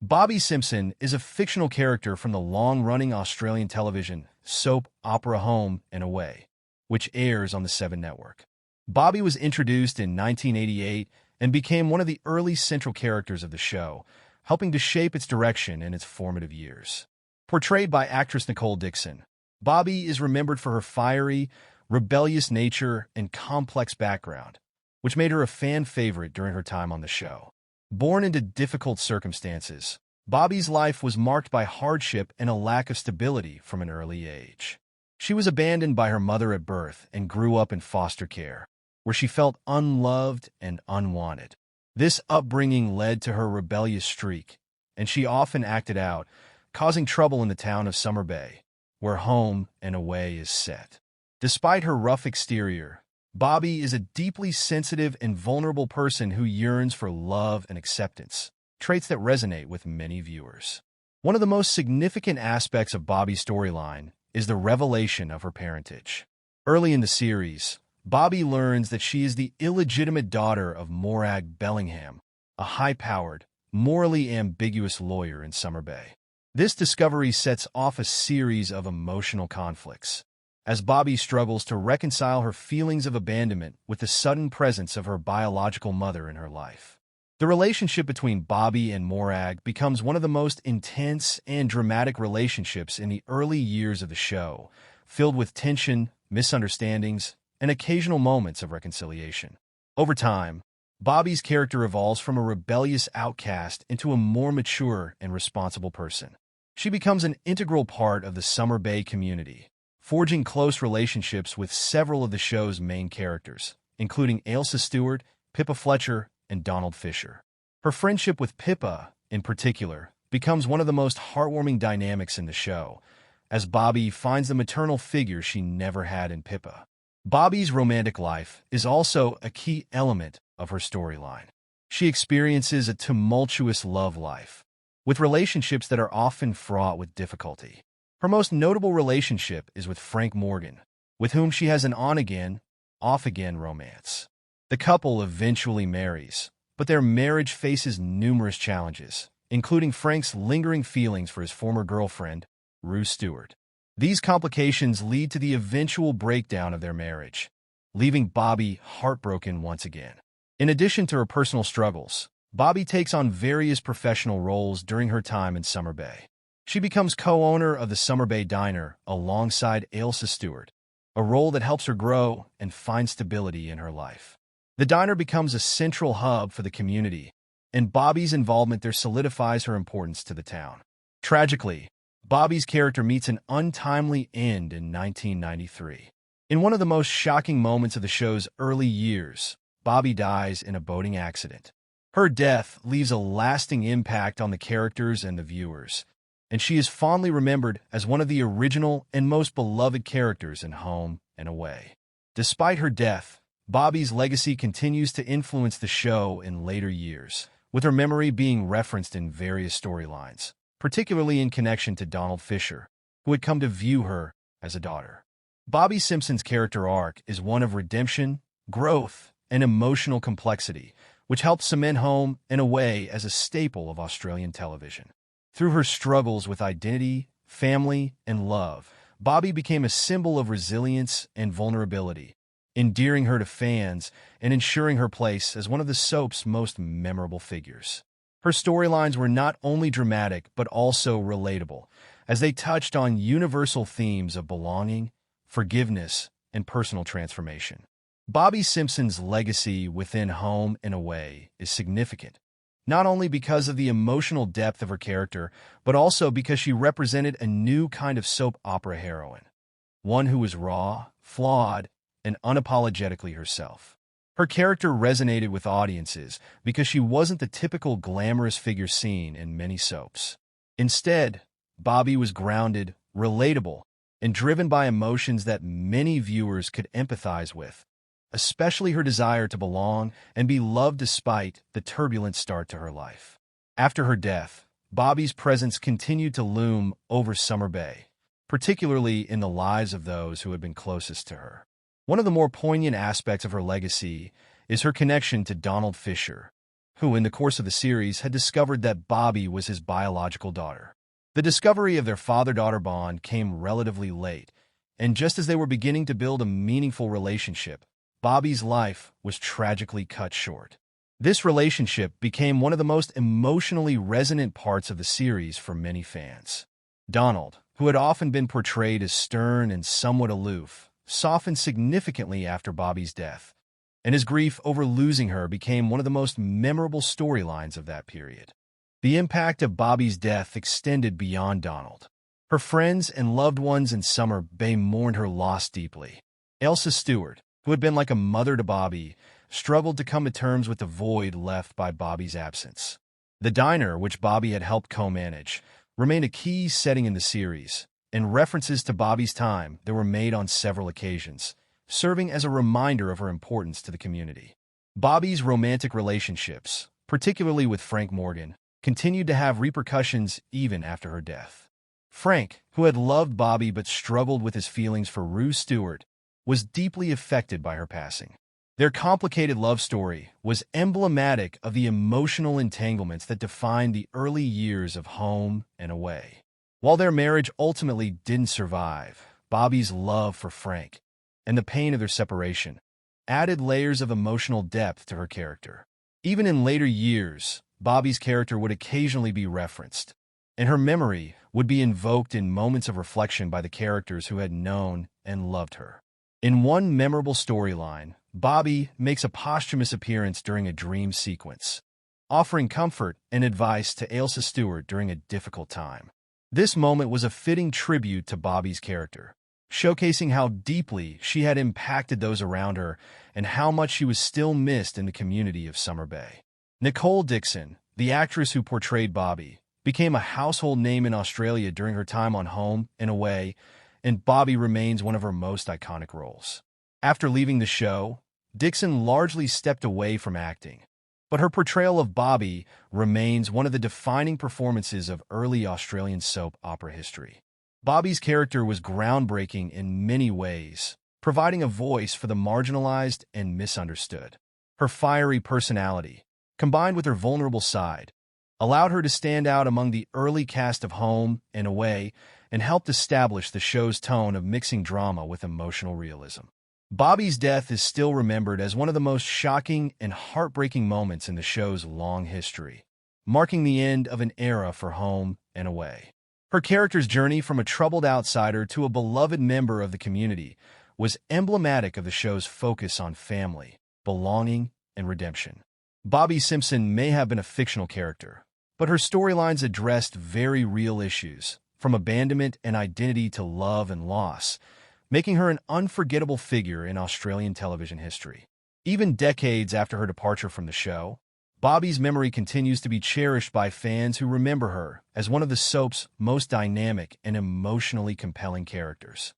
Bobby Simpson is a fictional character from the long-running Australian television soap opera Home and Away, which airs on the 7 Network. Bobby was introduced in 1988 and became one of the early central characters of the show, helping to shape its direction in its formative years. Portrayed by actress Nicolle Dickson, Bobby is remembered for her fiery, rebellious nature and complex background, which made her a fan favorite during her time on the show. Born into difficult circumstances, Bobby's life was marked by hardship and a lack of stability from an early age. She was abandoned by her mother at birth and grew up in foster care, where she felt unloved and unwanted. This upbringing led to her rebellious streak, and she often acted out, causing trouble in the town of Summer Bay, where Home and Away is set. Despite her rough exterior, Bobby is a deeply sensitive and vulnerable person who yearns for love and acceptance, traits that resonate with many viewers. One of the most significant aspects of Bobby's storyline is the revelation of her parentage. Early in the series, Bobby learns that she is the illegitimate daughter of Morag Bellingham, a high-powered, morally ambiguous lawyer in Summer Bay. This discovery sets off a series of emotional conflicts, as Bobby struggles to reconcile her feelings of abandonment with the sudden presence of her biological mother in her life. The relationship between Bobby and Morag becomes one of the most intense and dramatic relationships in the early years of the show, filled with tension, misunderstandings, and occasional moments of reconciliation. Over time, Bobby's character evolves from a rebellious outcast into a more mature and responsible person. She becomes an integral part of the Summer Bay community, forging close relationships with several of the show's main characters, including Ailsa Stewart, Pippa Fletcher, and Donald Fisher. Her friendship with Pippa, in particular, becomes one of the most heartwarming dynamics in the show, as Bobby finds the maternal figure she never had in Pippa. Bobby's romantic life is also a key element of her storyline. She experiences a tumultuous love life, with relationships that are often fraught with difficulty. Her most notable relationship is with Frank Morgan, with whom she has an on-again, off-again romance. The couple eventually marries, but their marriage faces numerous challenges, including Frank's lingering feelings for his former girlfriend, Rue Stewart. These complications lead to the eventual breakdown of their marriage, leaving Bobby heartbroken once again. In addition to her personal struggles, Bobby takes on various professional roles during her time in Summer Bay. She becomes co-owner of the Summer Bay Diner alongside Ailsa Stewart, a role that helps her grow and find stability in her life. The diner becomes a central hub for the community, and Bobby's involvement there solidifies her importance to the town. Tragically, Bobby's character meets an untimely end in 1993. In one of the most shocking moments of the show's early years, Bobby dies in a boating accident. Her death leaves a lasting impact on the characters and the viewers, and she is fondly remembered as one of the original and most beloved characters in Home and Away. Despite her death, Bobby's legacy continues to influence the show in later years, with her memory being referenced in various storylines, particularly in connection to Donald Fisher, who had come to view her as a daughter. Bobby Simpson's character arc is one of redemption, growth, and emotional complexity, which helped cement Home and Away as a staple of Australian television. Through her struggles with identity, family, and love, Bobby became a symbol of resilience and vulnerability, endearing her to fans and ensuring her place as one of the soap's most memorable figures. Her storylines were not only dramatic but also relatable, as they touched on universal themes of belonging, forgiveness, and personal transformation. Bobby Simpson's legacy within Home and Away is significant, not only because of the emotional depth of her character, but also because she represented a new kind of soap opera heroine, one who was raw, flawed, and unapologetically herself. Her character resonated with audiences because she wasn't the typical glamorous figure seen in many soaps. Instead, Bobby was grounded, relatable, and driven by emotions that many viewers could empathize with, especially her desire to belong and be loved despite the turbulent start to her life. After her death, Bobby's presence continued to loom over Summer Bay, particularly in the lives of those who had been closest to her. One of the more poignant aspects of her legacy is her connection to Donald Fisher, who in the course of the series had discovered that Bobby was his biological daughter. The discovery of their father-daughter bond came relatively late, and just as they were beginning to build a meaningful relationship, Bobby's life was tragically cut short. This relationship became one of the most emotionally resonant parts of the series for many fans. Donald, who had often been portrayed as stern and somewhat aloof, softened significantly after Bobby's death, and his grief over losing her became one of the most memorable storylines of that period. The impact of Bobby's death extended beyond Donald. Her friends and loved ones in Summer Bay mourned her loss deeply. Elsa Stewart, who had been like a mother to Bobby, struggled to come to terms with the void left by Bobby's absence. The diner, which Bobby had helped co-manage, remained a key setting in the series, and references to Bobby's time that were made on several occasions, serving as a reminder of her importance to the community. Bobby's romantic relationships, particularly with Frank Morgan, continued to have repercussions even after her death. Frank, who had loved Bobby but struggled with his feelings for Rue Stewart, was deeply affected by her passing. Their complicated love story was emblematic of the emotional entanglements that defined the early years of Home and Away. While their marriage ultimately didn't survive, Bobby's love for Frank and the pain of their separation added layers of emotional depth to her character. Even in later years, Bobby's character would occasionally be referenced, and her memory would be invoked in moments of reflection by the characters who had known and loved her. In one memorable storyline, Bobby makes a posthumous appearance during a dream sequence, offering comfort and advice to Elsa Stewart during a difficult time. This moment was a fitting tribute to Bobby's character, showcasing how deeply she had impacted those around her and how much she was still missed in the community of Summer Bay. Nicolle Dickson, the actress who portrayed Bobby, became a household name in Australia during her time on Home and Away, and Bobby remains one of her most iconic roles. After leaving the show, Dickson largely stepped away from acting, but her portrayal of Bobby remains one of the defining performances of early Australian soap opera history. Bobby's character was groundbreaking in many ways, providing a voice for the marginalized and misunderstood. Her fiery personality, combined with her vulnerable side, allowed her to stand out among the early cast of Home and Away and helped establish the show's tone of mixing drama with emotional realism. Bobby's death is still remembered as one of the most shocking and heartbreaking moments in the show's long history, marking the end of an era for Home and Away. Her character's journey from a troubled outsider to a beloved member of the community was emblematic of the show's focus on family, belonging, and redemption. Bobby Simpson may have been a fictional character, but her storylines addressed very real issues, from abandonment and identity to love and loss, making her an unforgettable figure in Australian television history. Even decades after her departure from the show, Bobby's memory continues to be cherished by fans who remember her as one of the soap's most dynamic and emotionally compelling characters.